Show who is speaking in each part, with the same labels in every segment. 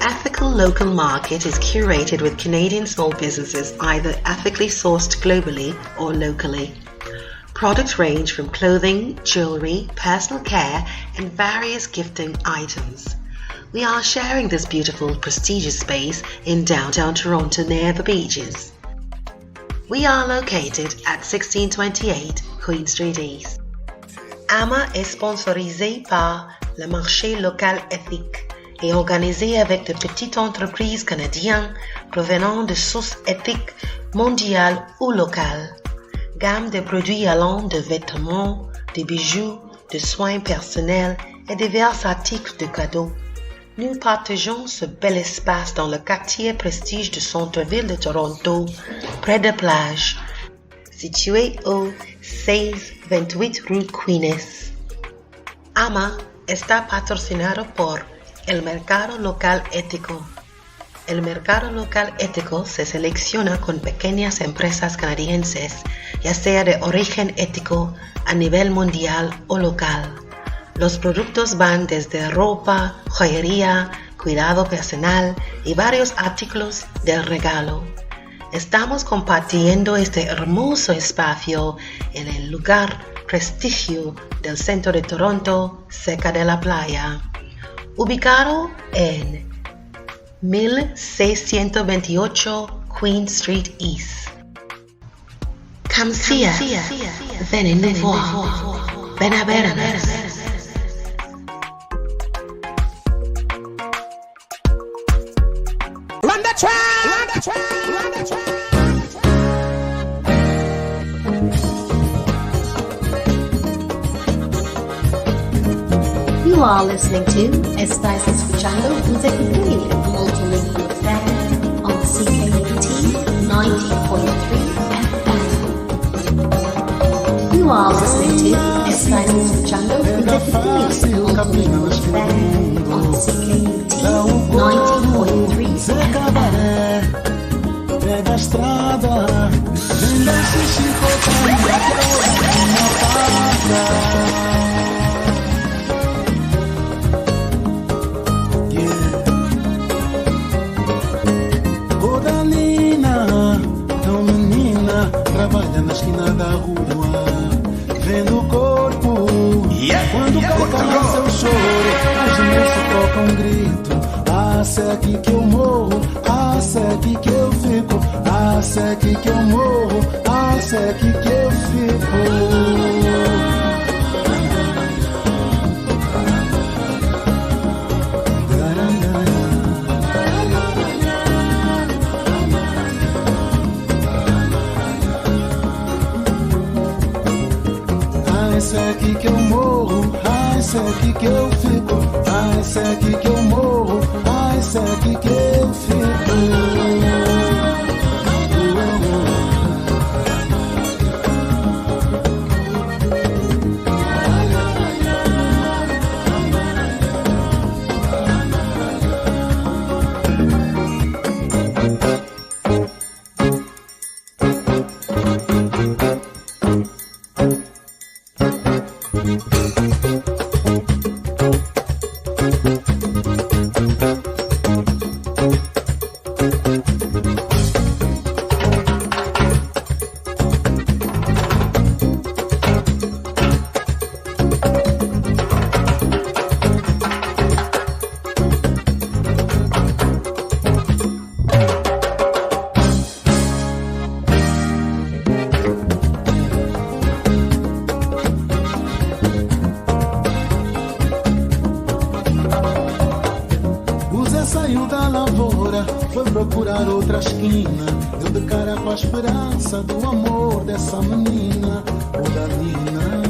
Speaker 1: Ethical Local Market is curated with Canadian small businesses either ethically sourced globally or locally. Products range from clothing, jewelry, personal care, and various gifting items. We are sharing this beautiful, prestigious space in downtown Toronto near the beaches. We are located at 1628 Queen Street East. AMA est sponsorisé par le marché local éthique et organisé avec de petites entreprises canadiennes provenant de sources éthiques mondiales ou locales. Gamme de produits allant de vêtements, de bijoux, de soins personnels et divers articles de cadeaux. Nous partageons ce bel espace dans le quartier prestige du centre-ville de Toronto, près de plage, situé au 1628 rue Queen's. AMA está patrocinado por el Mercado Local Ético. El mercado local ético se selecciona con pequeñas empresas canadienses, ya sea de origen ético a nivel mundial o local. Los productos van desde ropa, joyería, cuidado personal y varios artículos de regalo. Estamos compartiendo este hermoso espacio en el lugar prestigio del centro de Toronto, cerca de la playa, ubicado en 1628 Queen Street East. Come see us, venez nous voir, ven a vernos.
Speaker 2: Run the track, run the track, run the track.
Speaker 3: You are listening to Estás escuchando música multilingual fan on CKUT 90.3 FM. You are listening to Estás escuchando música multilingual fan on CKUT 90.3 FM.
Speaker 4: Pega a estrada, vem desse chicotada, uma parada. Trabalha na esquina da rua, vendo o corpo. Quando coloca seu choro, as moças trocam grito. Ah, se é aqui que eu morro, ah, se é aqui que eu fico, ah, se é aqui que eu morro, ah, se é aqui que eu fico. Esse é aqui que eu morro, ah, esse é aqui que eu fico, ah, esse é aqui que eu morro, ah, esse é aqui que eu fico. Saiu da lavoura, foi procurar outra esquina. Deu de cara com a esperança do amor dessa menina, ou da Nina.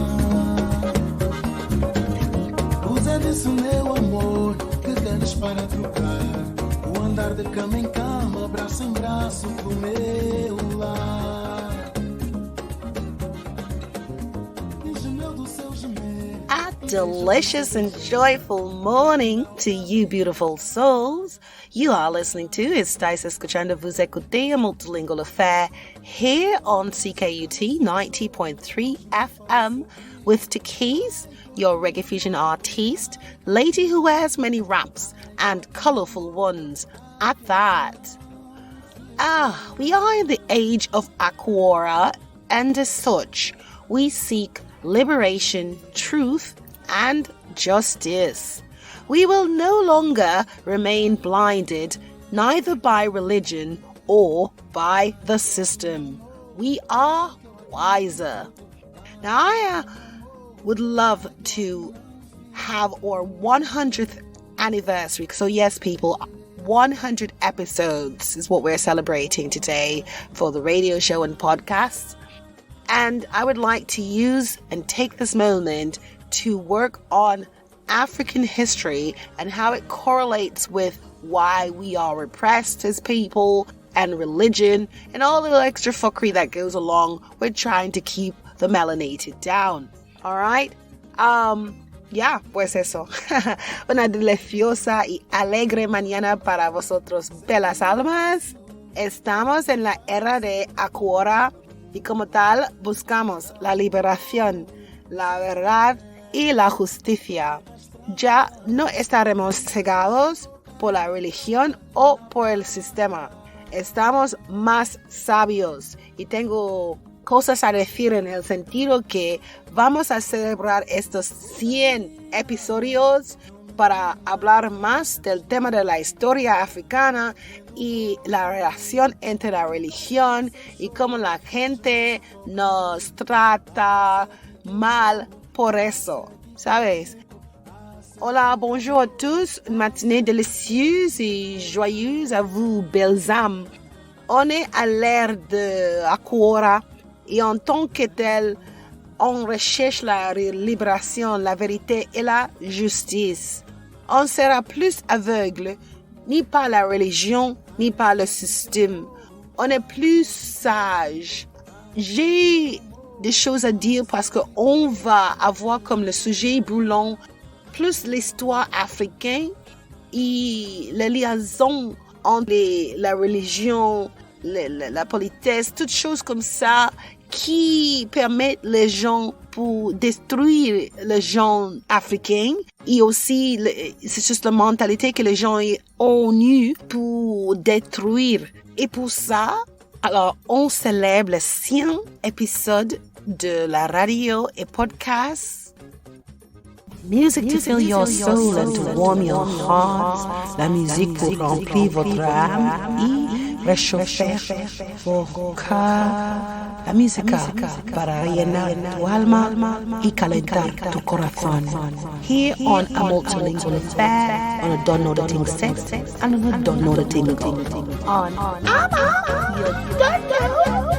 Speaker 4: O Zé disse, meu amor, que queres para trocar? O andar de cama em cama, braço em braço pro meu lar. E gemeu do seu gemer.
Speaker 5: delicious and joyful morning to you beautiful souls. You are listening to Estáis escuchando, vous écoutez a multilingual affair here on CKUT 90.3 FM with Takees, your reggae fusion artiste, lady who wears many wraps and colourful ones at that. We are in the age of Aquara, and as such, we seek liberation, truth, and justice. We will no longer remain blinded neither by religion or by the system. We are wiser. Now, I would love to have our 100th anniversary. So yes, people, 100 episodes is what we're celebrating today for the radio show and podcasts. And I would like to use and take this moment to work on African history and how it correlates with why we are repressed as people and religion and all the extra fuckery that goes along with trying to keep the melanated down. All right? Pues eso. Una deliciosa y alegre mañana para vosotros, bellas almas. Estamos en la era de Aquara y como tal buscamos la liberación, la verdad y la justicia. Ya no estaremos cegados por la religión o por el sistema. Estamos más sabios y tengo cosas a decir en el sentido que vamos a celebrar estos 100 episodios para hablar más del tema de la historia africana y la relación entre la religión y cómo la gente nos trata mal por eso, ¿sabes? Hola, bonjour à tous, une matinée délicieuse et joyeuse à vous, belles âmes. On est à l'ère de Aquara et en tant que tel, on recherche la libération, la vérité et la justice. On sera plus aveugle, ni par la religion, ni par le système. On est plus sage. J'ai des choses à dire parce qu'on va avoir comme le sujet brûlant plus l'histoire africaine et les liaisons entre la religion, la politesse, toutes choses comme ça qui permettent les gens pour détruire les gens africains et aussi c'est juste la mentalité que les gens ont eue pour détruire. Et pour ça, alors on célèbre les 100 épisodes de la radio et podcast. Music to fill your soul and to warm your heart. La musique pour remplir votre âme et réchauffer vos cœurs. La música para rellenar tu alma y calentar tu corazón. Here on a multilingual affair, on a Don't Know the Thing set, and on a Don't Know the Thing go. On you don't know.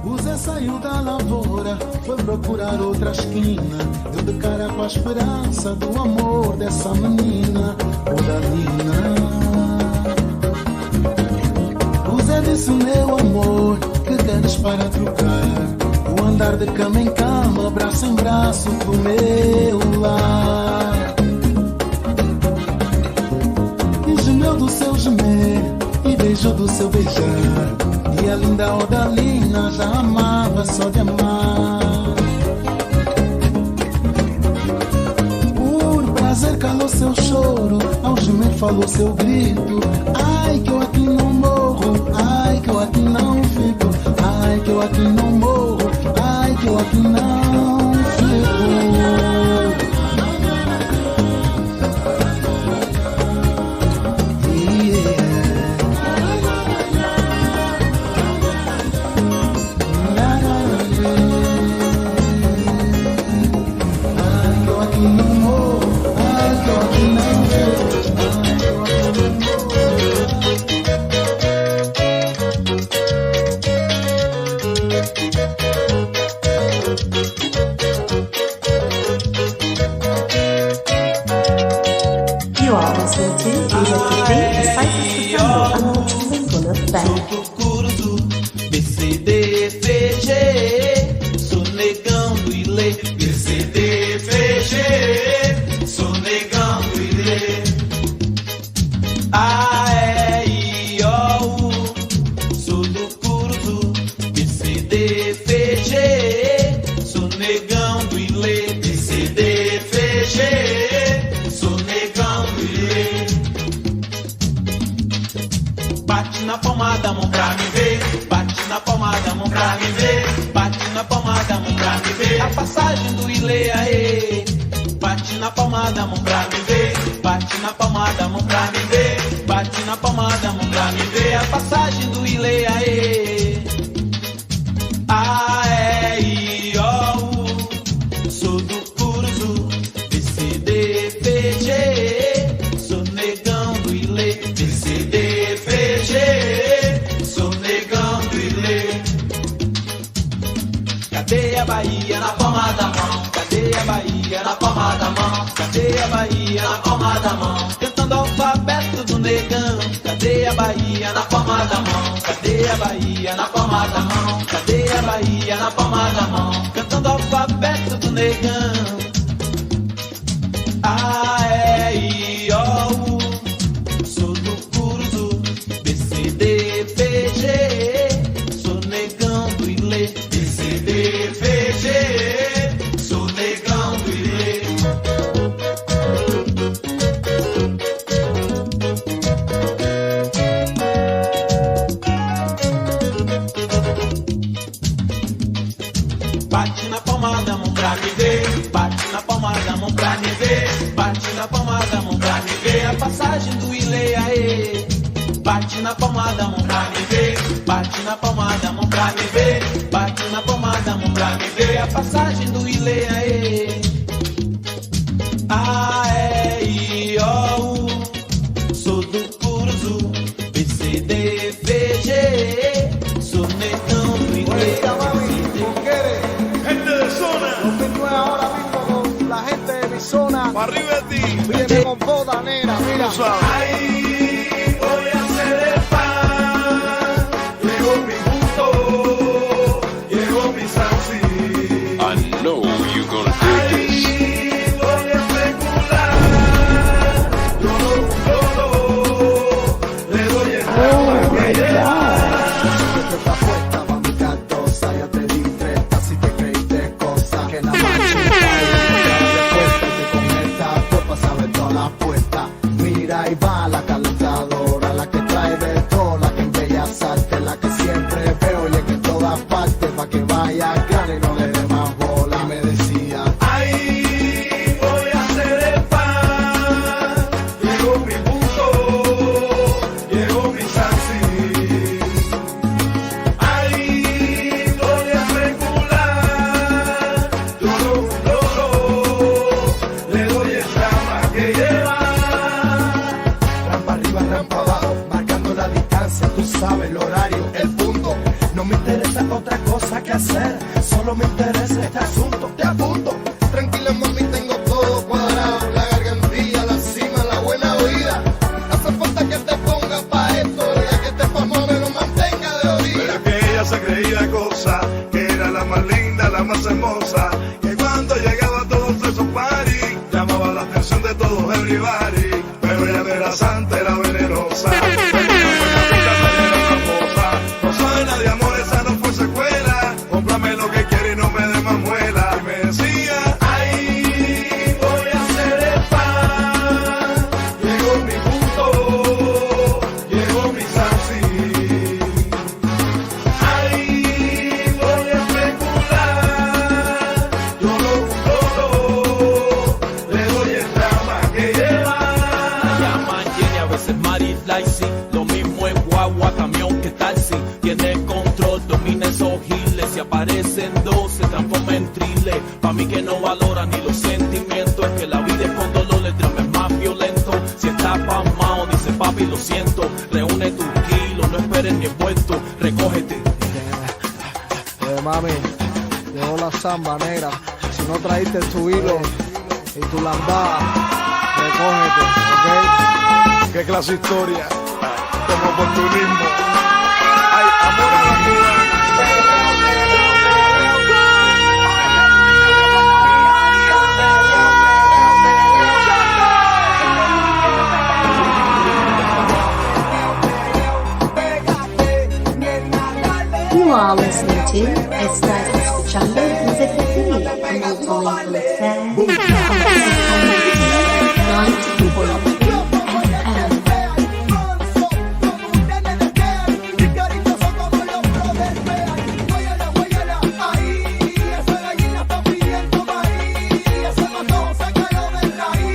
Speaker 4: O Zé saiu da lavoura, foi procurar outra esquina. Deu de cara com a esperança do amor dessa menina, Odalina. O Zé disse, meu amor, que queres para trocar? O andar de cama em cama, braço em braço pro meu lar. E gemeu do seu gemer, e beijou do seu beijar. E a linda Odalina já amava só de amar. Por prazer calou seu choro, ao gemer falou seu grito. Ai que eu aqui não morro, ai que eu aqui não fico. Ai que eu aqui não morro, ai que eu aqui não fico. palma da mão pra me ver. Bate na palma da mão pra me ver. Bate na palma da mão pra me ver. A passagem do Ile, aê. A, E, I, O, U. Sou do Curuzu, B, C, D, F, G. Sou negão do Ile, B, C, D, F, G. Sou negão do Ile. Cadê a Bahia na palma da mão? Cadê a Bahia na palma da mão? Cadê a Bahia na palma da mão? Cantando o alfabeto do negão. Cadê a Bahia na palma da mão? Cadê a Bahia na palma da mão? Cadê a Bahia na palma da mão? Cantando o alfabeto do negão. A, E, I, O, U. Sou do Curuzu, B, C, D, F, G. Sou negão do Ile, B, C, D, F, G. Sou negão do Ile. Bate na palma da mão pra me ver. Bate na palma da mão pra me ver. Bate na palma da mão pra me ver. A passagem do Ile, aê. Bate na palma da mão pra me ver. Bate na palma da mão pra me ver. Bate na palma da mão pra me ver. A passagem do Ile, aê. A, E, I, O, U. Sou do Curuzu, B, C, D, F, G. Sou negão do Ile.
Speaker 6: Gente de zona,
Speaker 2: Continúe ahora mismo con la gente de mi zona.
Speaker 6: para arriba de ti.
Speaker 2: Viene con boda, nena, mira.
Speaker 6: Tú sabes.
Speaker 4: Ay, voy a hacer el pan. Llegó mi gusto, llegó mi salsi.
Speaker 7: I know you're gonna dig this.
Speaker 4: Ay, voy a especular. Le doy el agua que lleva.
Speaker 2: Esta puesta va mi cartosa, ya te di 30 si te creíste cosa. Que la macho que con esta copa sabe toda la puesta. Mira ahí va la calentadora, la que trae de todo, la que en Bellas Artes, la que siempre veo y en que en todas partes, pa' que vaya grande y no le dé más bola. Me decía,
Speaker 4: Ay, voy a hacer el pan. Llegó mi gusto, llegó mi salsi. Ay, voy a especular. Le doy el drama que lleva.
Speaker 2: rampa arriba, rampa abajo, marcando la distancia, tú sabes el horario, el punto. No me interesa otra cosa que hacer, solo me interesa este asunto. Te apunto, tranquila mami, tengo todo cuadrado, la gargantilla, la cima, la buena vida. Hace falta que te pongas pa' esto, ya que te famoso me lo mantenga de orilla.
Speaker 6: Pero que ella se creía cosa, que era la más linda, la más hermosa, que cuando llegaba a todos esos parties, llamaba la atención de todos everybody. Pero ella no era santa, era venenosa. No soy nadie, amor, esa no fue secuela. Cómprame lo que quiere y no me dé más muela. Y me decía,
Speaker 4: Ay, voy a hacer el pan. Llegó mi gusto, llegó mi salsi. Ay, voy a especular. Le doy el drama que lleva.
Speaker 8: Llaman Jenny, a veces Mari Lacy. Lo mismo es guagua, camión que taxi. Tiene control, domina esos giles. Si aparecen dos, se transforma en thriller. Pa' mí que no valora ni los sentimientos. Es que la vida es con dolor, el drama es más violento. Si está pasmado, dice papi, lo siento. Reúne tus kilos, no esperes ni envuelto. Recógete.
Speaker 2: Mami, llegó la samba negra, si no traíste tu hilo y tu lambada, recógete, ¿ok?
Speaker 6: qué clase de historia, como oportunismo. Ay, amor a la cubana.
Speaker 3: You are listening to Estás escuchando Cebrating, a multilingual affair on 90.3 FM.
Speaker 2: Ahí, esa gallina está pidiendo maíz, ese matón sácalo del raíz.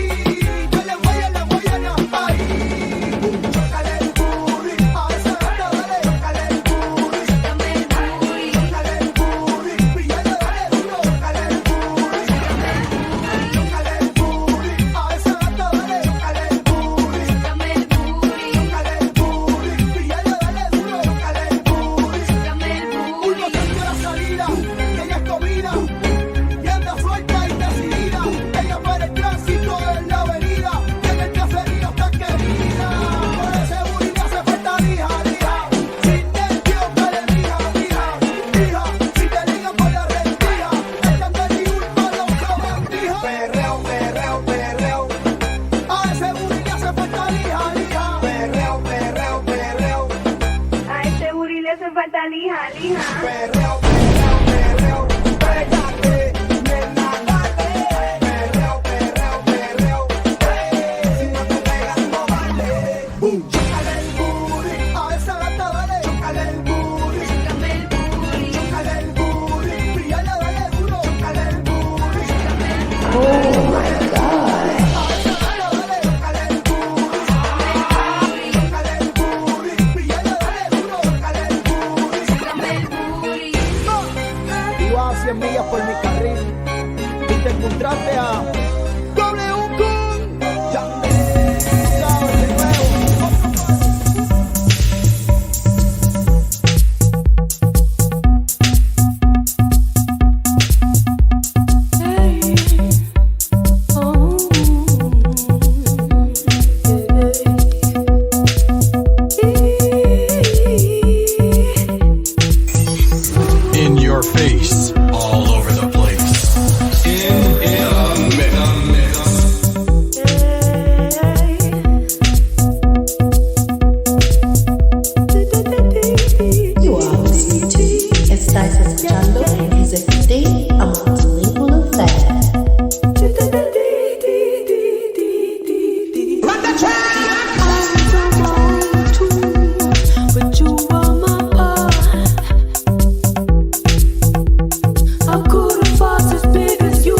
Speaker 2: Perreo, perreo, perreo, pégate, nena, dale. Perreo, perreo, perreo, si no te pegas no vale. Boom. Chócale el booty, a esa gata dale. Chócale el booty, chócale el booty, píllala, dale duro. Chócale el booty, oh my God. Millas por mi carril y te encontraste a W con sabes de nuevo.
Speaker 4: In your face, all over the place. In the mix.
Speaker 3: You are listening to Estás escuchando Executing a Multilingual Affair.
Speaker 9: But you are my part. How could a force as big as you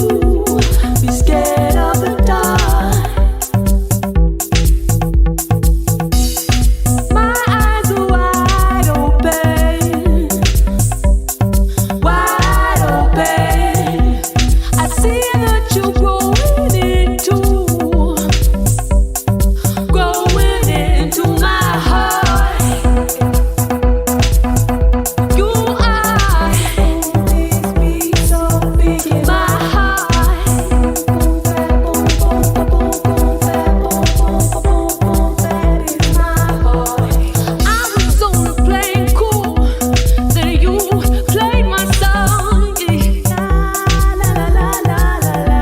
Speaker 9: be scared of the dark? My eyes are wide open, wide open. I see that you're growing into my heart. You are so big in my heart. I was only playing cool, then you played my song. La la la la la la.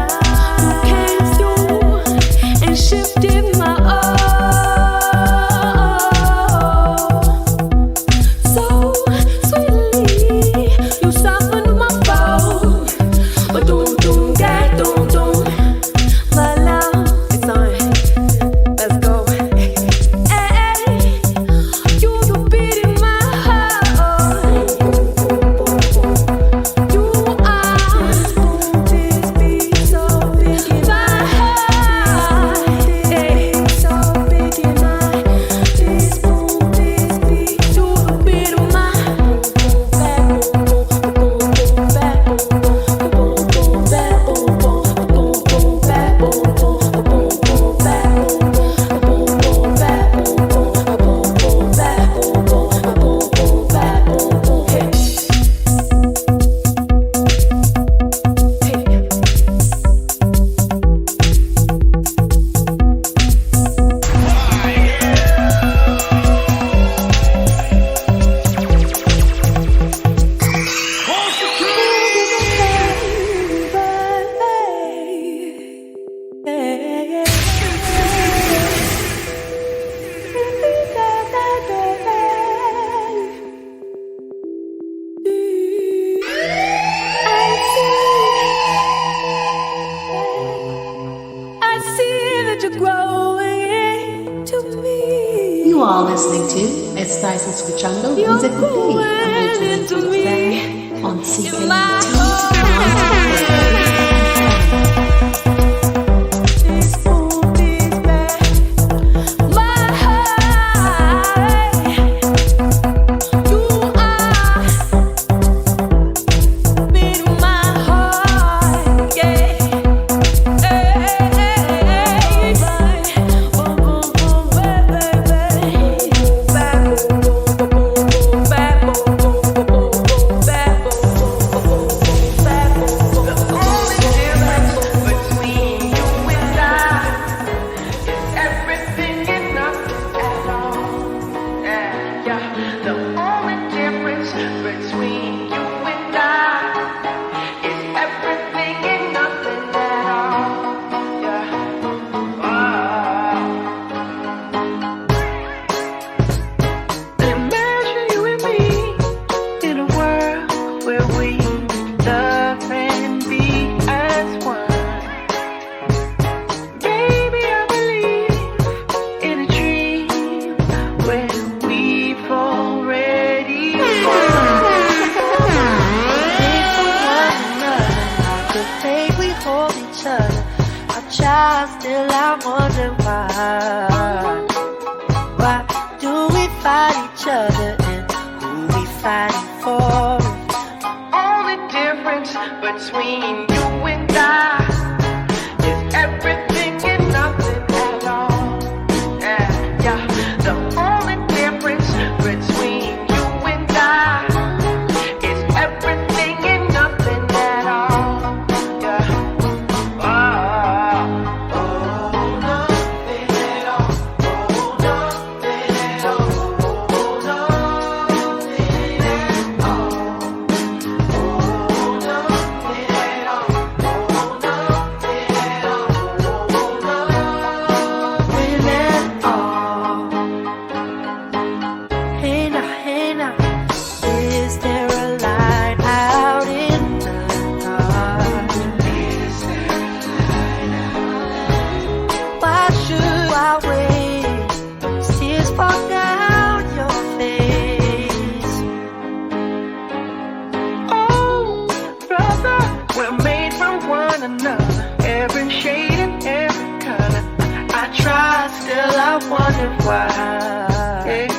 Speaker 9: You came through and shifted my so sweetly. You softened my bow, but don't get don't. My love, it's on. Let's go. Hey, you're the beat in my heart. You are this beat so big in my heart. Hey, so big in my this beat. You're the beat of my I see that you're growing into me.
Speaker 3: You are listening to Estás escuchando Executing a Multilingual Affair on
Speaker 9: In my heart. This won't be bad. My heart. You are beating my heart. Yeah.
Speaker 10: wonder why. Why do we fight each other and who we fighting for? Only difference between you and I is everything and nothing at all. Yeah, yeah. The only difference between you and I is everything and nothing at all. Yeah. Oh, nothing at all. Oh, nothing at all. Oh, nothing at all. Every shade and every color. I try, still I wonder why. Yeah.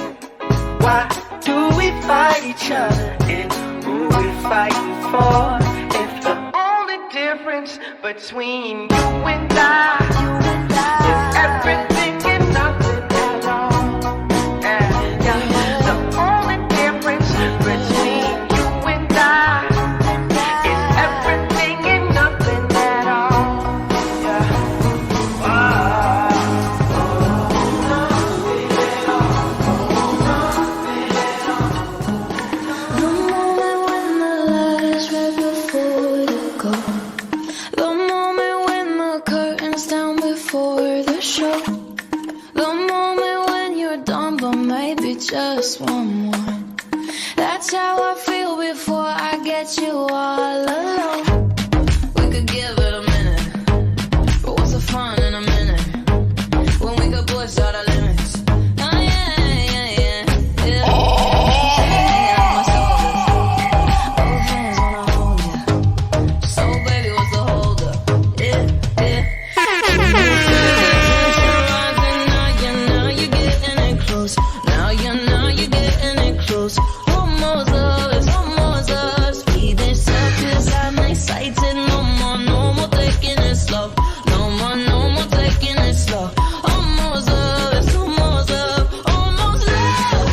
Speaker 10: Why do we fight each other and who we fighting for? If the only difference between you and I is everything and nothing at all. Yeah. The only difference between you and I is everything and nothing at all.
Speaker 9: Just one more. That's how I feel before I get you all alone. We could give it a minute, but what's the fun in a minute when we could push all the limits? Oh yeah, yeah, yeah, yeah. Hanging on my shoulders, both hands wanna hold ya. So baby, what's the hold up? Yeah, yeah. Now you're getting it close. Now you're getting it close. Almost us, almost us. Speed this up 'cause I'm excited. No more taking it slow. No more taking it slow. Almost us, almost up, almost love.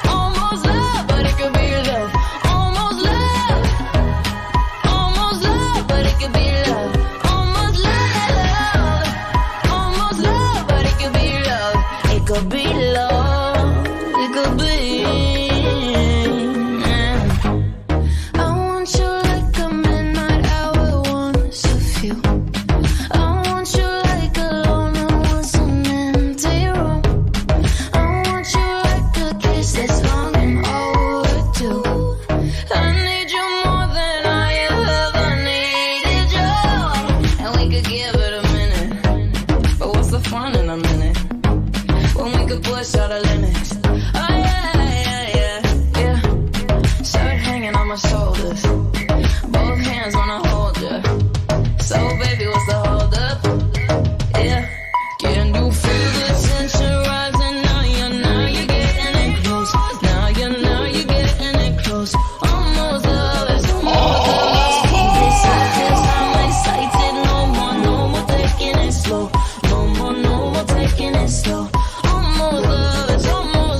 Speaker 9: Almost love, but it could be love. Almost love, but it could be love. Almost love, but it could be love. It could be love. It could be. I want you like a midnight hour once a few. I want you like a loner wants an empty room. I want you like a kiss that's long and overdue. I need you more than I ever needed you. And we could give it a minute, but what's the fun in a minute when we could push all the limits? Oh yeah, yeah, yeah, yeah. Start hanging on my shoulders, both hands wanna hold ya. So baby, what's the hold up? Yeah. Can you feel the tension rising? Now you're getting it close. Now you're getting it close. Almost us, almost us. Keep this up 'cause I'm excited. No more taking it slow. No more taking it slow. Almost us, almost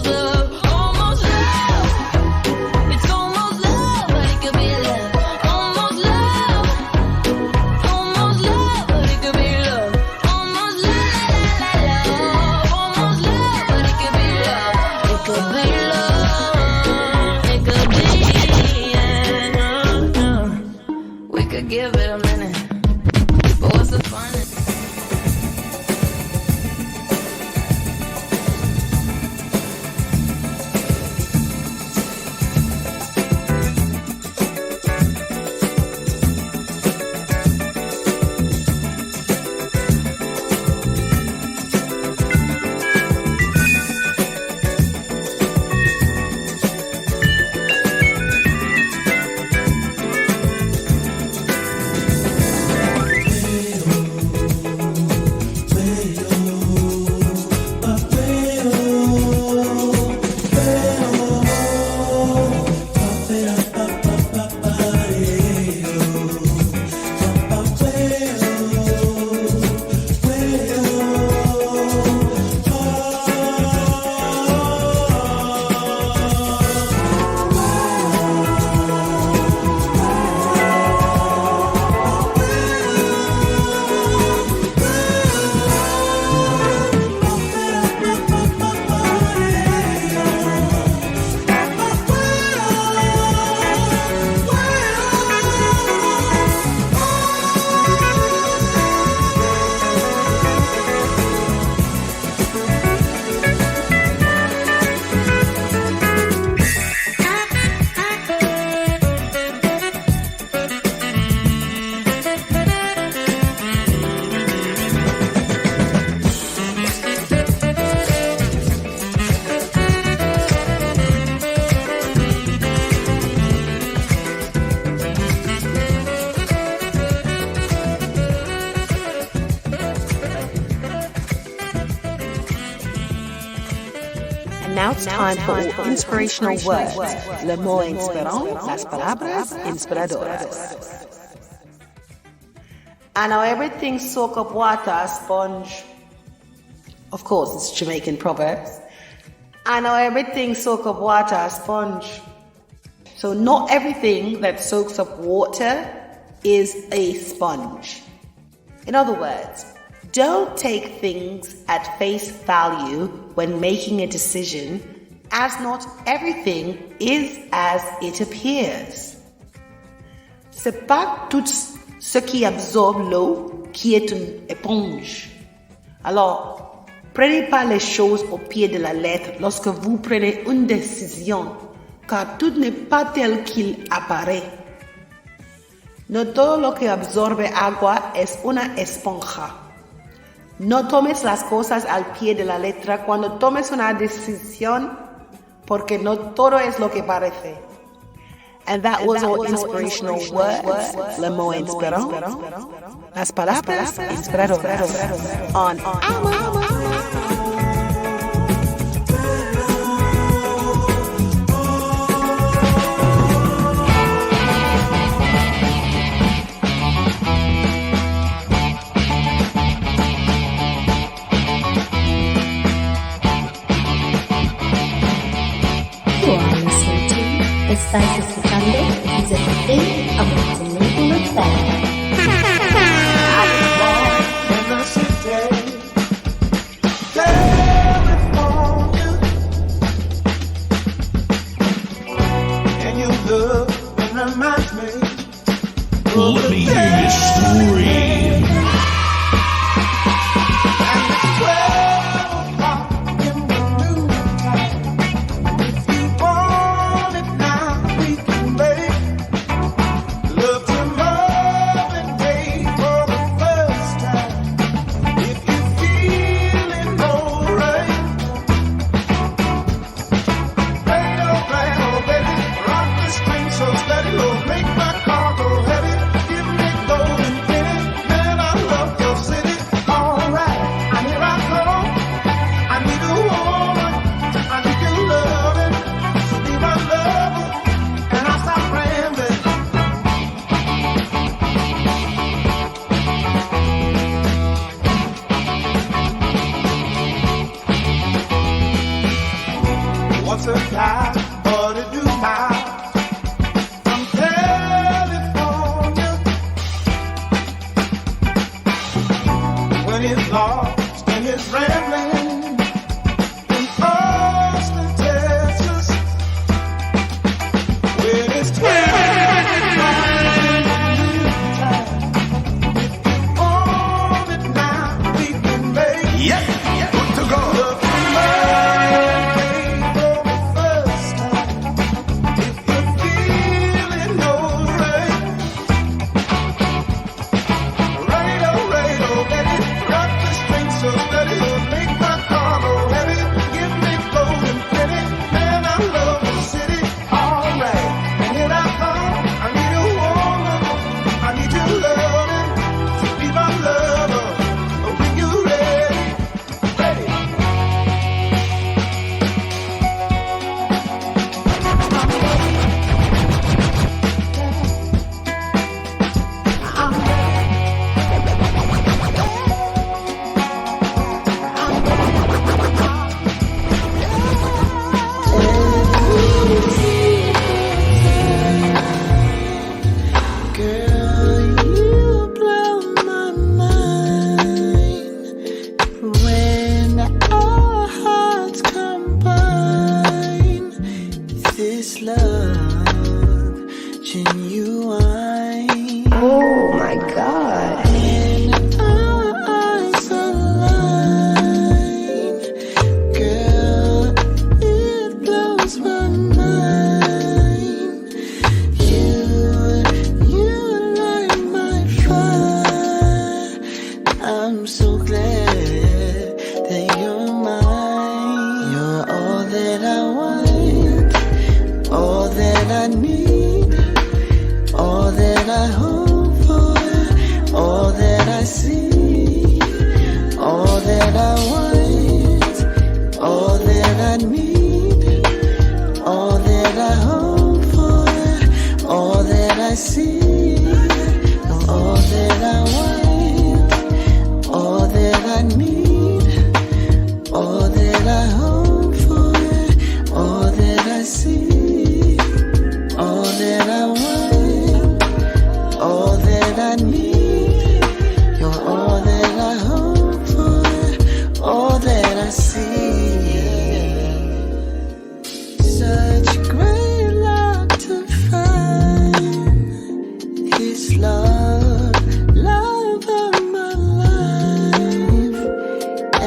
Speaker 5: now it's time for our inspirational words. Le mot inspirant, las palabras inspiradoras. I know everything soak up water, a sponge. Of course, it's Jamaican proverbs. I know everything soak up water, a sponge. So not everything that soaks up water is a sponge. In other words, don't take things at face value when making a decision, as not everything is as it appears. C'est pas tout ce qui absorbe l'eau qui est une éponge. Alors, prenez pas les choses au pied de la lettre lorsque vous prenez une décision, car tout n'est pas tel qu'il apparaît. No todo lo que absorbe agua es una esponja. No tomes las cosas al pie de la letra cuando tomes una decisión, porque no todo es lo que parece. And that was our inspirational words, le mot inspirant, las palabras inspiradoras, on
Speaker 3: Estás escuchando Cebrating about to make you look better.
Speaker 8: Let me hear you scream.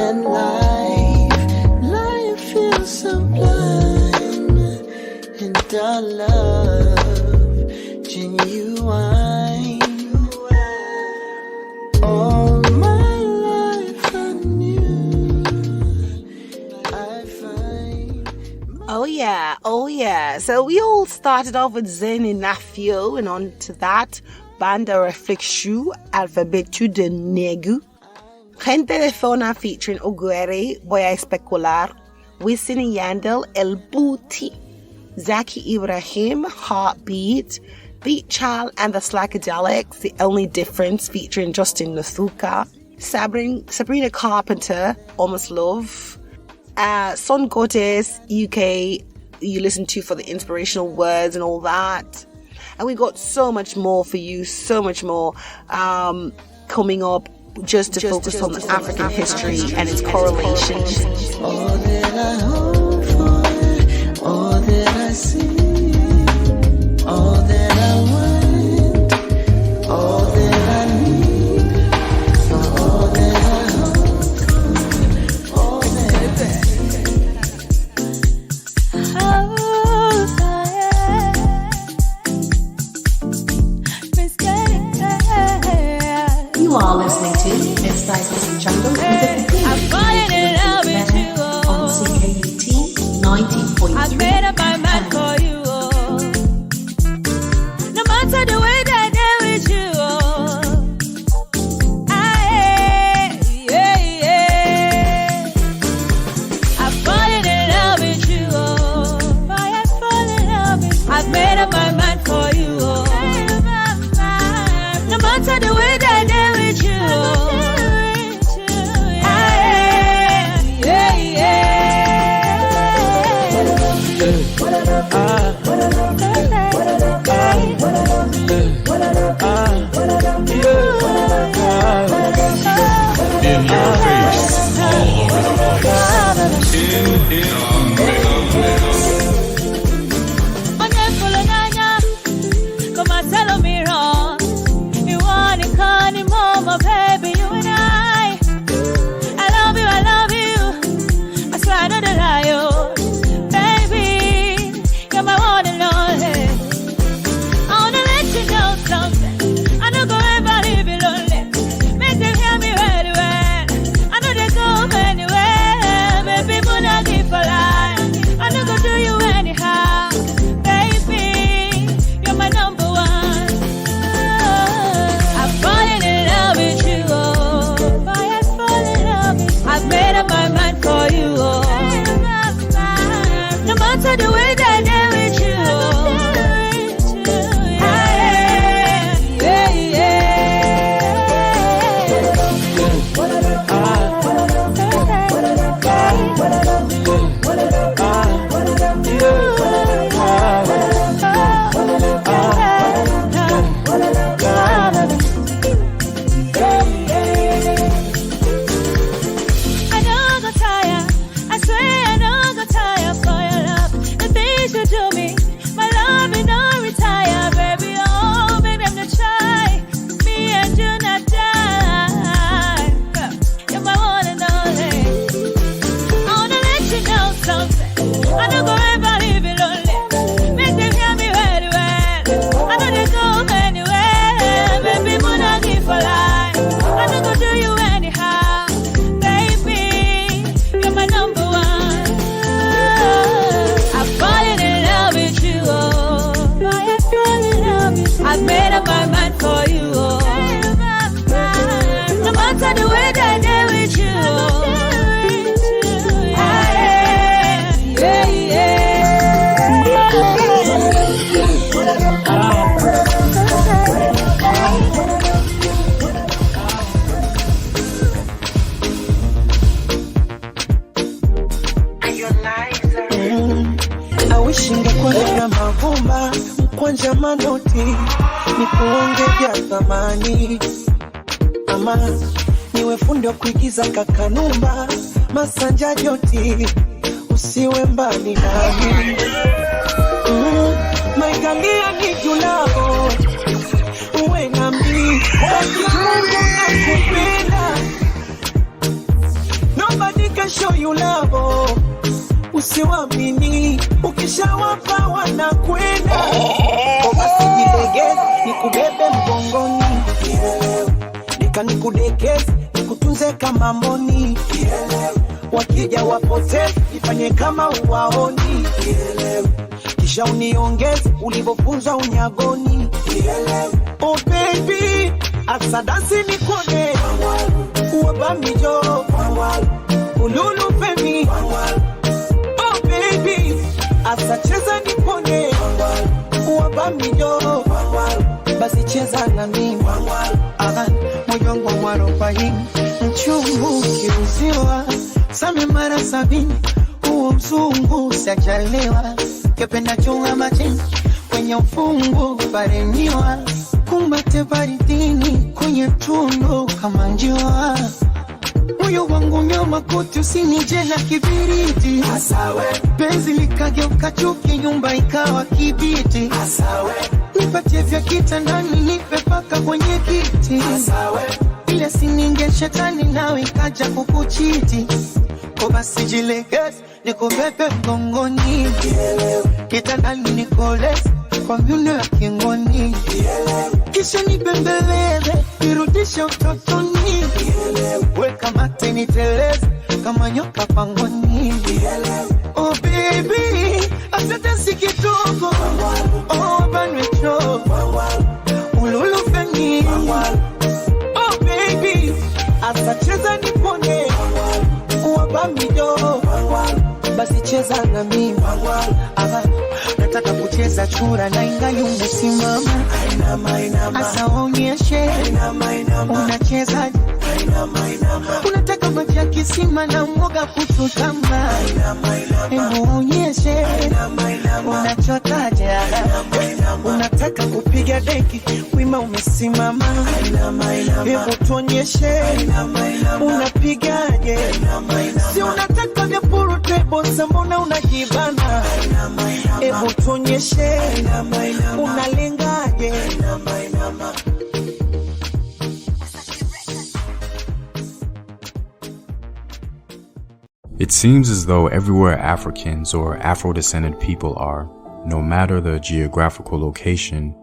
Speaker 11: and life feels so blind, and our love genuine. All my life anew, I find.
Speaker 5: Oh yeah. So we all started off with Zen and Nafio, and on to that, Banda Reflexu, Alfabetu de Negu, Gen Telefona featuring Oguere, Voy a Especular, Wisin y Yandel, El Booty, Zaki Ibrahim, Heartbeat, Beat Child and the Slakadeliqs, The Only Difference featuring Justin Nathuka, Sabrina Carpenter, Almost Love, Son Cortez, UK, you listen to for the inspirational words and all that. And we got so much more for you, so much more coming up just to focus on the African history and its correlations.
Speaker 11: All that I hope for, all that I see, all that I want, all that I need, all that I hope for, all that
Speaker 3: You are listening to Español escuchando
Speaker 9: I'm falling in love with you,
Speaker 3: on CKUT 90.3.
Speaker 9: I've made up my mind for you, no matter the way that I deal with you, I'm falling in love with you, I've made up my mind for you, no matter the way that I deal with you.
Speaker 7: In your face, all over the place.
Speaker 9: Baby, you and I love you, I swear I don't lie, baby, you're my one and only. I wanna let you know something, I don't go ever leave you lonely, make them hear me very well, I know they go anywhere, baby, but I give for life, I don't go do you anyhow, baby, you're my number one. I'm falling in love with you, I've made up my mind for you, no matter the way that I deal with you. I've made up my mind for you, no matter the way that I deal with you.
Speaker 11: I wish ingekuwa na mavumba mkwanja manoti nikuongezea thamani, ama niwe fundi wa kuigiza kakanumba masanja joti usiwe mbali nami. Maitalia ni julao uwe nami kwa kimungu na kupenda.
Speaker 12: can show you love. Usiwamini, ukishawapa wanakwenda. Basi nilegeze, nikubebe mgongoni. Nikudekeze, nikutunze kama mboni. Wakija wapoteze, nifanye kama uwaoni. Kisha uniongeze, ulivyofunzwa unyagoni. Oh baby, asadasi nikone. Uwabamijo, ululu femi. Oh baby, asacheza nikone. Uwabamijo, basi cheza na mimi. Moyo wangu warobaini, mchungu kiuziwa. Same mara 70, huo mzungu sajalewa. Kependa chunga majini, kwenye ufungu paremiwa. Kumbate baridini, kwenye tundu kama njiwa. Moyo wangu nyoma kuti usinije na kibiriti. Asawe, penzi likageuka chuki, nyumba ikawa kibiti. Asawe, nipatie vya kitandani, nipe paka kwenye kiti. Asawe, ile sininge shetani nawe ikaja kukuchiti. Kwa basi jilegeze, nikubebe mgongoni. Kitandani nikoleze, kwa miuno ya kingoni. Kisha nibembeleze, nirudishe utotoni. Weka mate niteleze, kama nyoka pangoni. Oh baby, asante si kidogo. Oh banwecho, ululu feni. Oh baby, asacheza nipone. Uwabamijo, basi cheza na mimi. Nataka kucheza chura na ingali umesimama. Asa onyeshe, unacheza. Unataka maji ya kisima na mwoga kututama. Hebu onyeshe, unachotaje. Unataka kupiga deki, wima umesimama. Hebu tuonyeshe, unapigaje. Si unataka vya puru tebo, mbona unajibana. Hebu tuonyeshe, unalengaje.
Speaker 13: It seems as though everywhere Africans or Afro-descended people are, no matter the geographical location,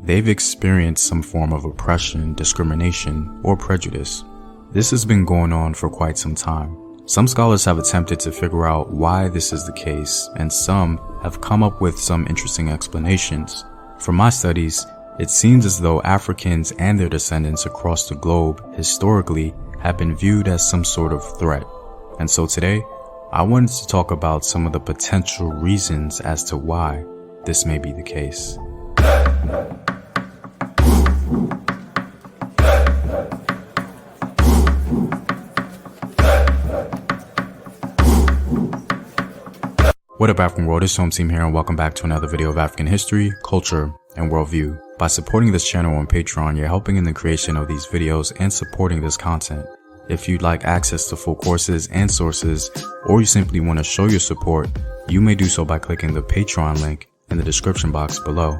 Speaker 13: they've experienced some form of oppression, discrimination, or prejudice. This has been going on for quite some time. Some scholars have attempted to figure out why this is the case, and some have come up with some interesting explanations. From my studies, it seems as though Africans and their descendants across the globe historically have been viewed as some sort of threat. And so today, I wanted to talk about some of the potential reasons as to why this may be the case. What up, African world? It's Home Team here, and welcome back to another video of African history, culture, and worldview. By supporting this channel on Patreon, you're helping in the creation of these videos and supporting this content. If you'd like access to full courses and sources, or you simply want to show your support, you may do so by clicking the Patreon link in the description box below.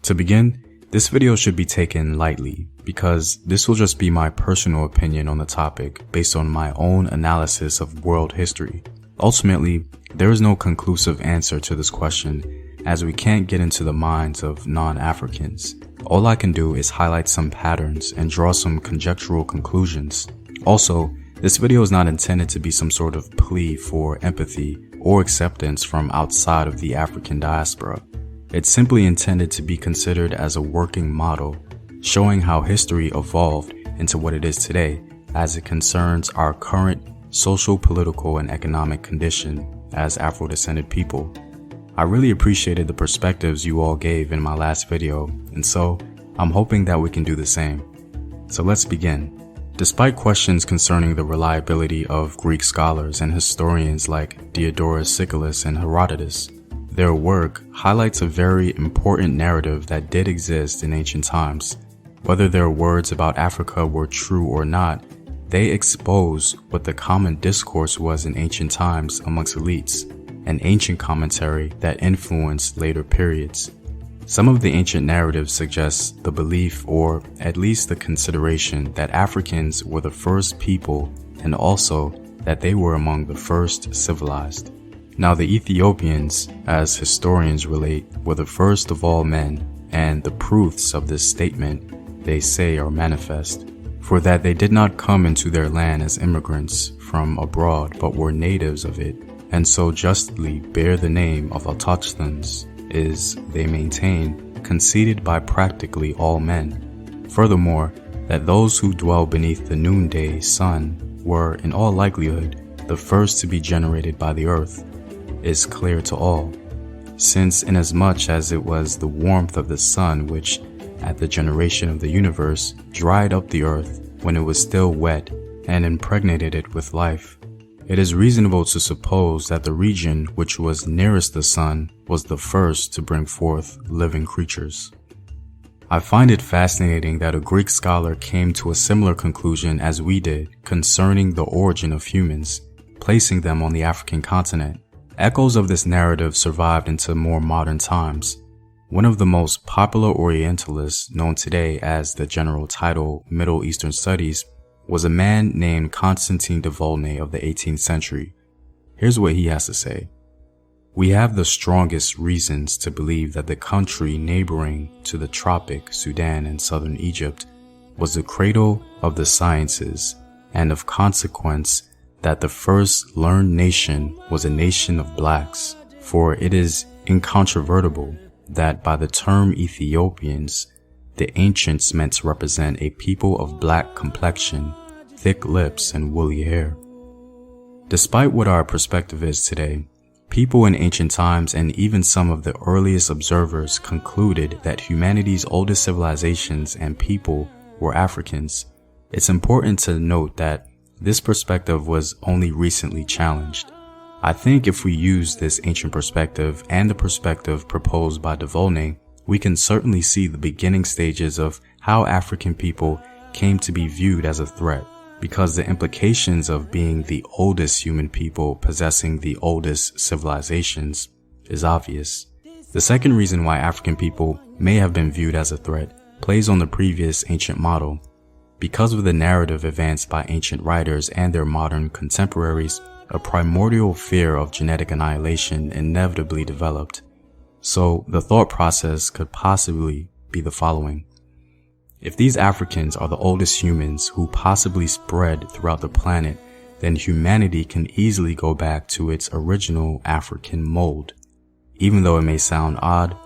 Speaker 13: To begin, this video should be taken lightly, because this will just be my personal opinion on the topic based on my own analysis of world history. Ultimately, there is no conclusive answer to this question, as we can't get into the minds of non-Africans. All I can do is highlight some patterns and draw some conjectural conclusions. Also, this video is not intended to be some sort of plea for empathy or acceptance from outside of the African diaspora. It's simply intended to be considered as a working model, showing how history evolved into what it is today as it concerns our current social, political, and economic condition as Afro-descended people. I really appreciated the perspectives you all gave in my last video, and so I'm hoping that we can do the same. So let's begin. Despite questions concerning the reliability of Greek scholars and historians like Diodorus Siculus and Herodotus, their work highlights a very important narrative that did exist in ancient times. Whether their words about Africa were true or not, they expose what the common discourse was in ancient times amongst elites, an ancient commentary that influenced later periods. Some of the ancient narratives suggest the belief, or at least the consideration, that Africans were the first people and also that they were among the first civilized. Now the Ethiopians, as historians relate, were the first of all men, and the proofs of this statement, they say, are manifest, for that they did not come into their land as immigrants from abroad, but were natives of it, and so justly bear the name of autochthons, is, they maintain, conceded by practically all men. Furthermore, that those who dwell beneath the noonday sun were, in all likelihood, the first to be generated by the earth, is clear to all, since inasmuch as it was the warmth of the sun which, at the generation of the universe, dried up the earth when it was still wet and impregnated it with life, it is reasonable to suppose that the region which was nearest the sun was the first to bring forth living creatures. I find it fascinating that a Greek scholar came to a similar conclusion as we did concerning the origin of humans, placing them on the African continent. Echoes of this narrative survived into more modern times. One of the most popular Orientalists, known today as the general title Middle Eastern Studies, was a man named Constantine de Volney of the 18th century. Here's what he has to say. We have the strongest reasons to believe that the country neighboring to the tropic, Sudan and southern Egypt, was the cradle of the sciences, and of consequence that the first learned nation was a nation of blacks, for it is incontrovertible that by the term Ethiopians, the ancients meant to represent a people of black complexion, thick lips, and woolly hair. Despite what our perspective is today, people in ancient times and even some of the earliest observers concluded that humanity's oldest civilizations and people were Africans. It's important to note that this perspective was only recently challenged. I think if we use this ancient perspective and the perspective proposed by de Volney, we can certainly see the beginning stages of how African people came to be viewed as a threat, because the implications of being the oldest human people possessing the oldest civilizations is obvious. The second reason why African people may have been viewed as a threat plays on the previous ancient model. Because of the narrative advanced by ancient writers and their modern contemporaries, a primordial fear of genetic annihilation inevitably developed. So the thought process could possibly be the following. If these Africans are the oldest humans who possibly spread throughout the planet, then humanity can easily go back to its original African mold. Even though it may sound odd,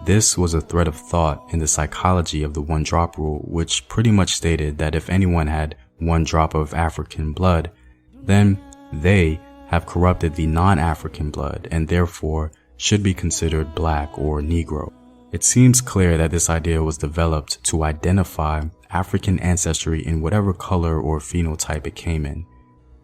Speaker 13: this was a thread of thought in the psychology of the one-drop rule, which pretty much stated that if anyone had one drop of African blood, then they have corrupted the non-African blood and therefore should be considered black or Negro. It seems clear that this idea was developed to identify African ancestry in whatever color or phenotype it came in.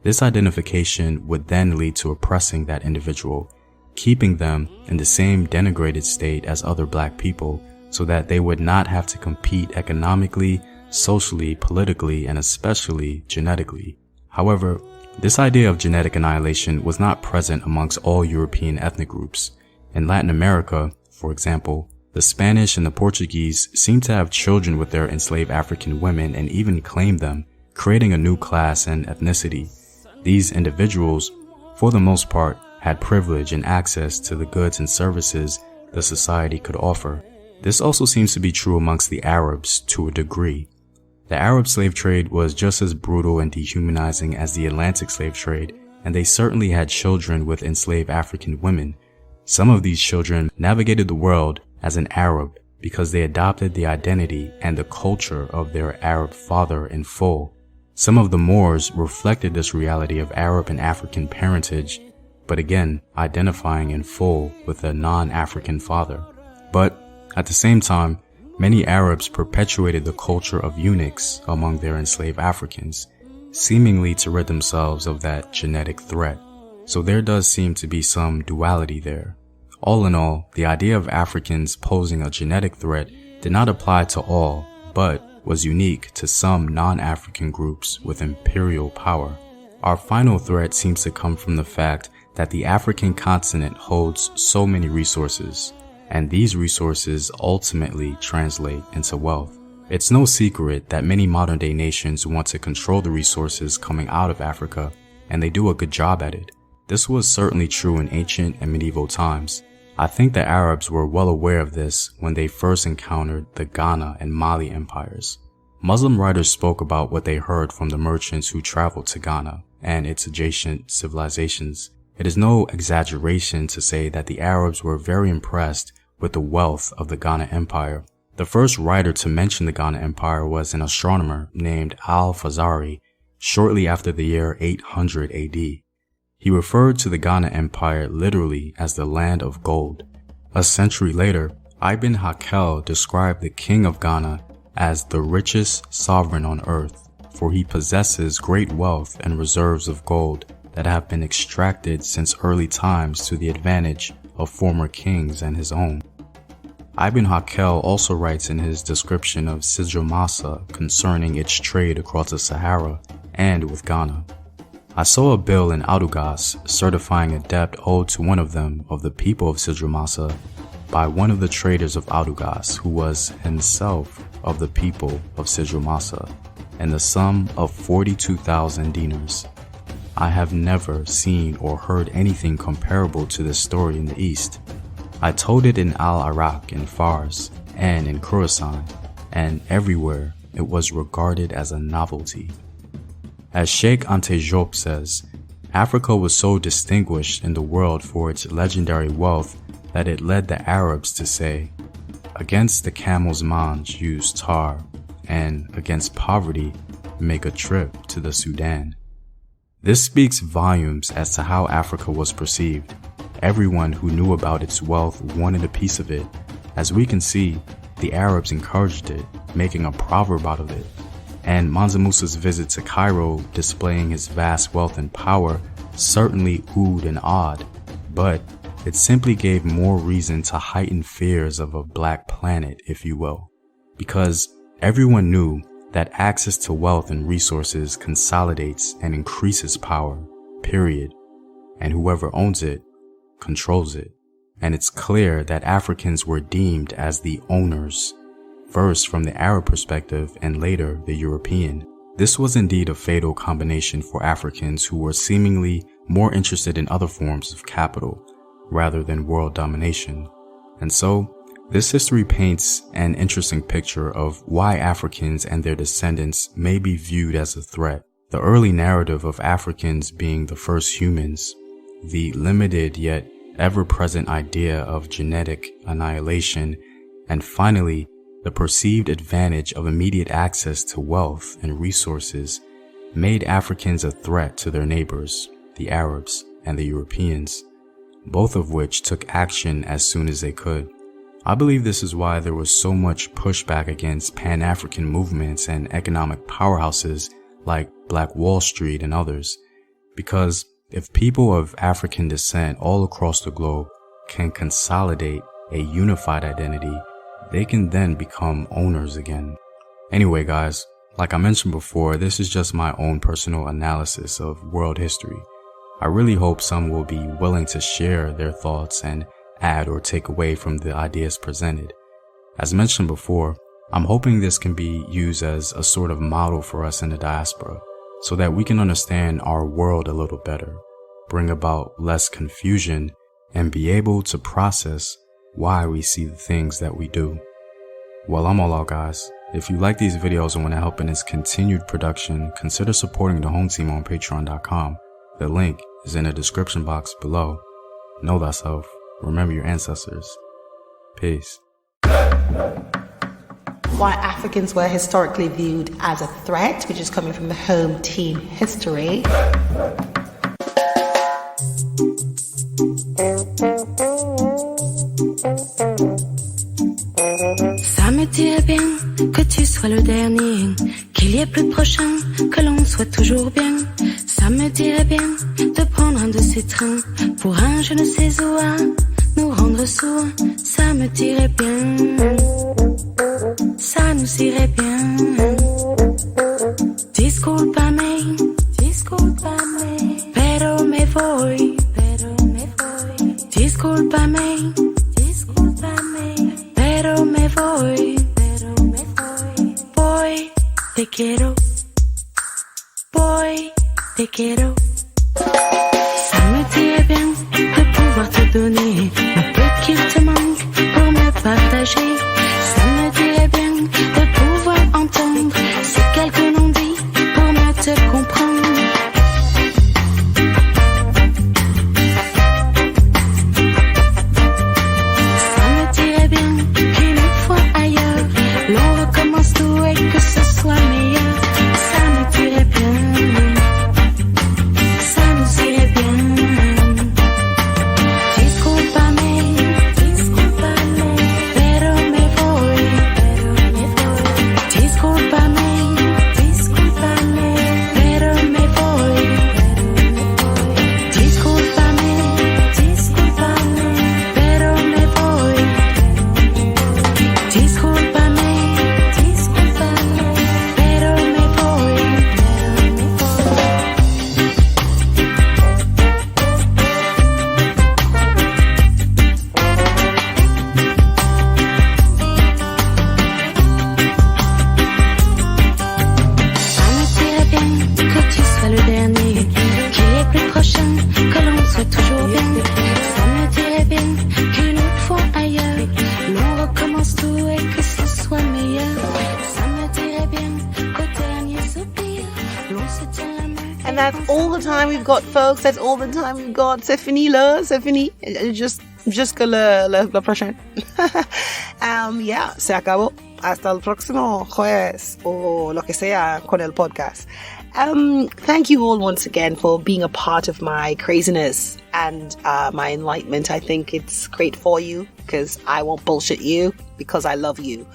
Speaker 13: This identification would then lead to oppressing that individual, keeping them in the same denigrated state as other black people so that they would not have to compete economically, socially, politically, and especially genetically. However, this idea of genetic annihilation was not present amongst all European ethnic groups. In Latin America, for example, the Spanish and the Portuguese seem to have children with their enslaved African women and even claim them, creating a new class and ethnicity. These individuals, for the most part, had privilege and access to the goods and services the society could offer. This also seems to be true amongst the Arabs to a degree. The Arab slave trade was just as brutal and dehumanizing as the Atlantic slave trade, and they certainly had children with enslaved African women. Some of these children navigated the world as an Arab because they adopted the identity and the culture of their Arab father in full. Some of the Moors reflected this reality of Arab and African parentage, but again, identifying in full with a non-African father. But at the same time, many Arabs perpetuated the culture of eunuchs among their enslaved Africans, seemingly to rid themselves of that genetic threat. So there does seem to be some duality there. All in all, the idea of Africans posing a genetic threat did not apply to all, but was unique to some non-African groups with imperial power. Our final threat seems to come from the fact that the African continent holds so many resources, and these resources ultimately translate into wealth. It's no secret that many modern-day nations want to control the resources coming out of Africa, and they do a good job at it. This was certainly true in ancient and medieval times. I think the Arabs were well aware of this when they first encountered the Ghana and Mali empires. Muslim writers spoke about what they heard from the merchants who traveled to Ghana and its adjacent civilizations. It is no exaggeration to say that the Arabs were very impressed with the wealth of the Ghana Empire. The first writer to mention the Ghana Empire was an astronomer named Al-Fazari shortly after the year 800 AD. He referred to the Ghana Empire literally as the land of gold. A century later, Ibn Hakel described the king of Ghana as the richest sovereign on earth, for he possesses great wealth and reserves of gold that have been extracted since early times to the advantage of former kings and his own. Ibn Hakel also writes in his description of Sidromasa concerning its trade across the Sahara and with Ghana. I saw a bill in Adugas certifying a debt owed to one of them of the people of Sidromasa by one of the traders of Adugas, who was himself of the people of Sidromasa, in the sum of 42,000 dinars. I have never seen or heard anything comparable to this story in the East. I told it in Al-Iraq, in Fars, and in Khorasan, and everywhere it was regarded as a novelty. As Sheikh Ante Diop says, Africa was so distinguished in the world for its legendary wealth that it led the Arabs to say, "Against the camel's mange use tar, and against poverty make a trip to the Sudan." This speaks volumes as to how Africa was perceived. Everyone who knew about its wealth wanted a piece of it. As we can see, the Arabs encouraged it, making a proverb out of it. And Mansa Musa's visit to Cairo, displaying his vast wealth and power, certainly oohed and awed, but it simply gave more reason to heighten fears of a black planet, if you will, because everyone knew that access to wealth and resources consolidates and increases power, period, and whoever owns it controls it. And it's clear that Africans were deemed as the owners, first from the Arab perspective and later the European. This was indeed a fatal combination for Africans who were seemingly more interested in other forms of capital rather than world domination. And so, this history paints an interesting picture of why Africans and their descendants may be viewed as a threat. The early narrative of Africans being the first humans, the limited yet ever-present idea of genetic annihilation, and finally, the perceived advantage of immediate access to wealth and resources made Africans a threat to their neighbors, the Arabs and the Europeans, both of which took action as soon as they could. I believe this is why there was so much pushback against Pan-African movements and economic powerhouses like Black Wall Street and others, because if people of African descent all across the globe can consolidate a unified identity, they can then become owners again. Anyway guys, like I mentioned before, this is just my own personal analysis of world history. I really hope some will be willing to share their thoughts and add or take away from the ideas presented. As mentioned before, I'm hoping this can be used as a sort of model for us in the diaspora, so that we can understand our world a little better, bring about less confusion, and be able to process why we see the things that we do. Well, I'm all out guys. If you like these videos and want to help in its continued production, consider supporting the home team on patreon.com. The link is in the description box below. Know thyself. Remember your ancestors. Peace.
Speaker 5: Why Africans were historically viewed as a threat, which is coming from the home team history.
Speaker 9: Ça me dirait bien que tu sois le dernier, qu'il y ait plus de prochains, que l'on soit toujours bien. Ça me dirait bien de prendre un de ces trains pour un je ne sais où à nous rendre sourds. Ça me dirait bien, ça nous irait bien. Discúlpame, pero me voy. Discúlpame, pero me voy. Voy, te quiero. Voy, te quiero.
Speaker 5: time we've got, folks. That's all the time we've got. C'est fini. Jusqu'à la prochaine. Se acabó. Hasta el próximo jueves o lo que sea con el podcast. Thank you all once again for being a part of my craziness and my enlightenment. I think it's great for you because I won't bullshit you because I love you.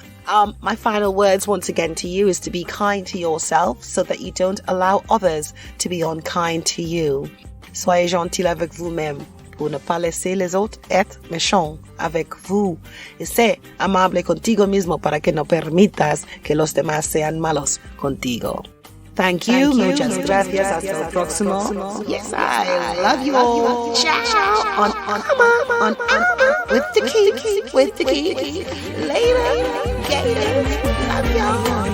Speaker 5: My final words once again to you is to be kind to yourself so that you don't allow others to be unkind to you. Soyez gentil avec vous-même pour ne pas laisser les autres être méchants avec vous. Y sé amable contigo mismo para que no permitas que los demás sean malos contigo. Thank you. Muchas gracias. Hasta el próximo. Yes, I love you all. Ciao. On with the key. Later. Love y'all.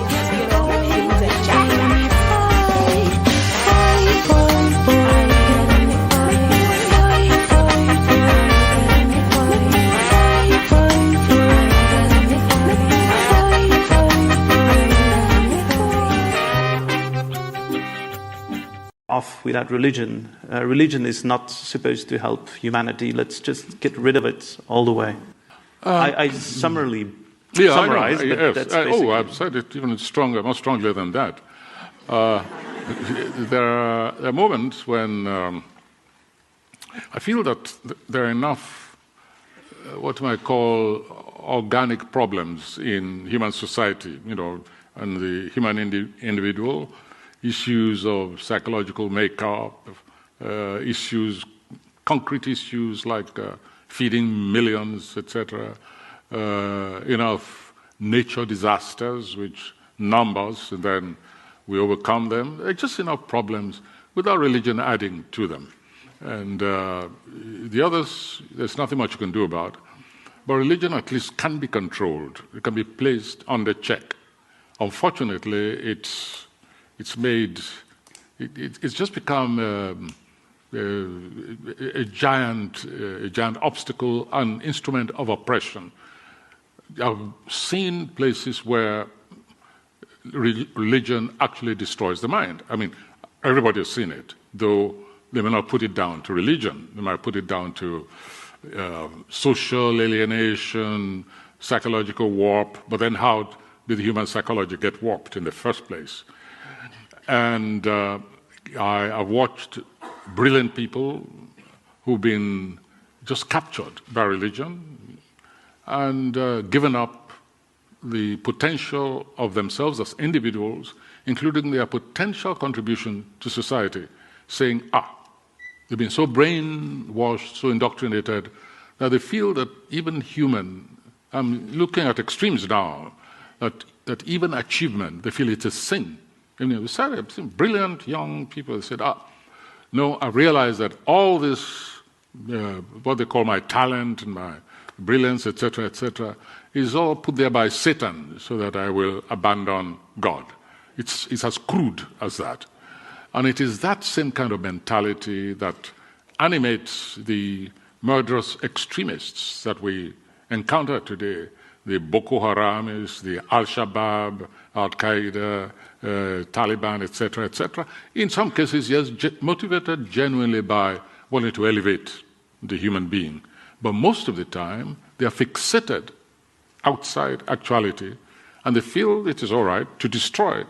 Speaker 14: Off without religion. Religion is not supposed to help humanity. Let's just get rid of it all the way. I summarily summarize, but
Speaker 15: yes.
Speaker 14: that's basically...
Speaker 15: I've said it even stronger, more strongly than that. There are moments when I feel that there are enough what you might call organic problems in human society, and the human individual, issues of psychological makeup, concrete issues like feeding millions, etc., enough nature disasters which numb us and then we overcome them. Just enough problems without religion adding to them. And the others, there's nothing much you can do about. But religion at least can be controlled. It can be placed under check. Unfortunately, it's just become a giant obstacle, an instrument of oppression. I've seen places where religion actually destroys the mind. I mean, everybody has seen it, though they may not put it down to religion. They might put it down to social alienation, psychological warp, but then how did human psychology get warped in the first place? And I've watched brilliant people who've been just captured by religion and given up the potential of themselves as individuals, including their potential contribution to society, saying, they've been so brainwashed, so indoctrinated, that they feel that even I'm looking at extremes now, that even achievement, they feel it's a sin. I mean, I've seen brilliant young people said, no, I realize that all this, what they call my talent and my brilliance, etc., is all put there by Satan so that I will abandon God. It's as crude as that. And it is that same kind of mentality that animates the murderous extremists that we encounter today, the Boko Haramis, the Al-Shabaab, Al-Qaeda, Taliban, etc. In some cases, yes, motivated genuinely by wanting to elevate the human being. But most of the time, they are fixated outside actuality, and they feel it is all right to destroy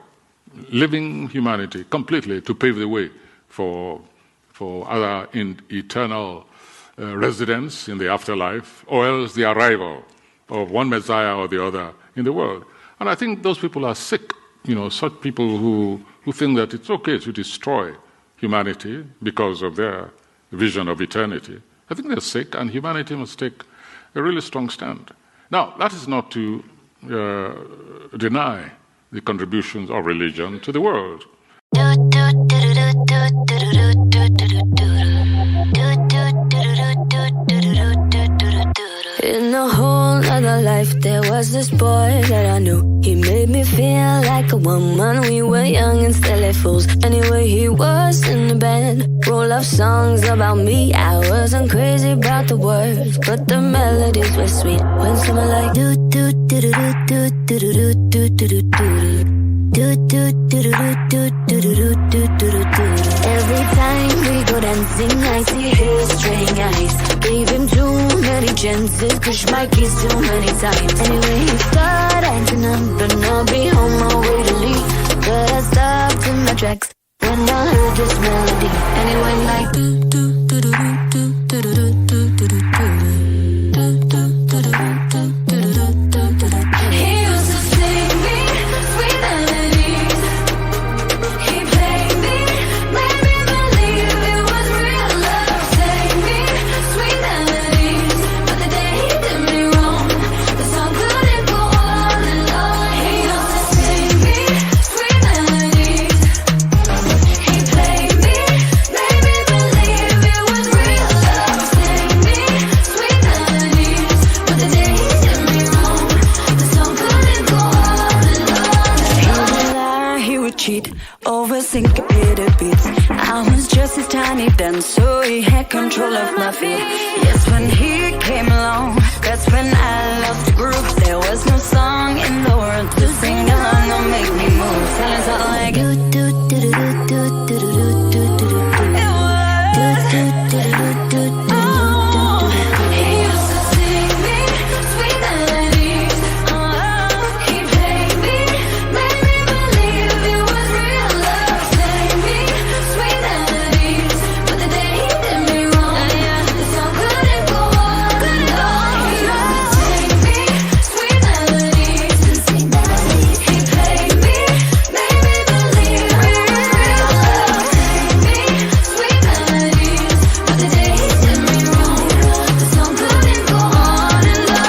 Speaker 15: living humanity completely to pave the way for other eternal residence in the afterlife, or else the arrival of one Messiah or the other in the world. And I think those people are sick, such people who think that it's okay to destroy humanity because of their vision of eternity. I think they're sick, and humanity must take a really strong stand. Now, that is not to deny the contributions of religion to the world.
Speaker 9: In a whole other life, there was this boy that I knew. He made me feel like a woman. We were young and silly fools. Anyway, he was in the band. Roll of songs about me. I wasn't crazy about the words, but the melodies were sweet. When someone like do do do do do do do do do do do do. Every time we go dancing, I see his string eyes. Gave him too many chances, push my keys too many times. Anyway, he started acting up, and I'll be on my way to leave. But I stopped in my tracks when I heard this melody. And it went like do do do do do do do do do do do. He used to sing me sweet melodies. He played me, made me believe it was real love. Sang me sweet melodies, but the day he did me wrong, the song couldn't go on and on. He used to sing me sweet melodies. He played me, made me believe it was real love. Sang me sweet melodies, but the day he did me wrong, the song couldn't go on and on. He would lie, he would cheat, oversyncopated beats. I was just his tiny dance, so he had control of my feet. Yes, when he came along, that's when I lost the groove. There was no song in the world to sing along or make me move. Silence out like do do do do do do do do do do. He used to sing me sweet melodies. He played me, made me believe it was real love. Sang me sweet melodies, but the day he did me wrong, the song couldn't go on and on. He used to sing me sweet melodies. He played me, made me believe it was real love. Sang me sweet melodies, but the day he did me wrong, the song couldn't go on and on and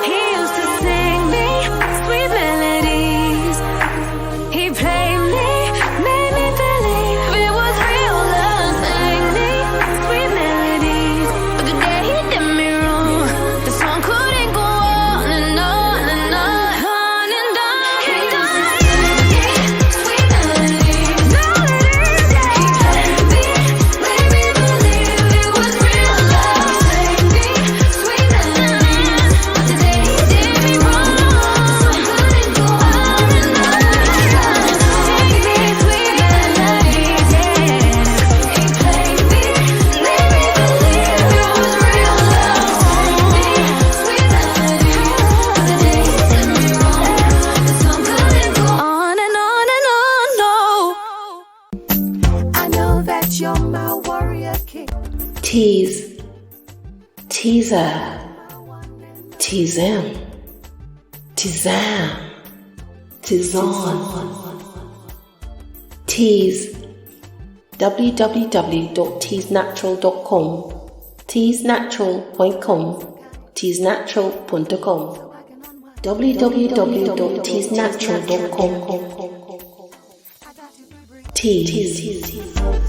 Speaker 9: He used to sing me sweet melodies. He played me, made me believe it was real love. Sang me sweet melodies, but the day he did me wrong, the song couldn't go on and on and on and on. He used to sing me sweet melodies. He played me, made me believe it was real love. Sang me sweet melodies, but the day he did me wrong, the song couldn't go on and on. Sing me sweet melodies, yeah. He played me, made me believe it was real love. Sang me sweet melodies, but the day he did me wrong, the song couldn't go on and on and on. No,
Speaker 10: I know that you're my warrior king.
Speaker 1: Tease, teaser, tease in, teasam, tease on. Tease, www.teasenatural.com, teasenatural.com, teasenatural.com, www.teasenatural.com. Tease.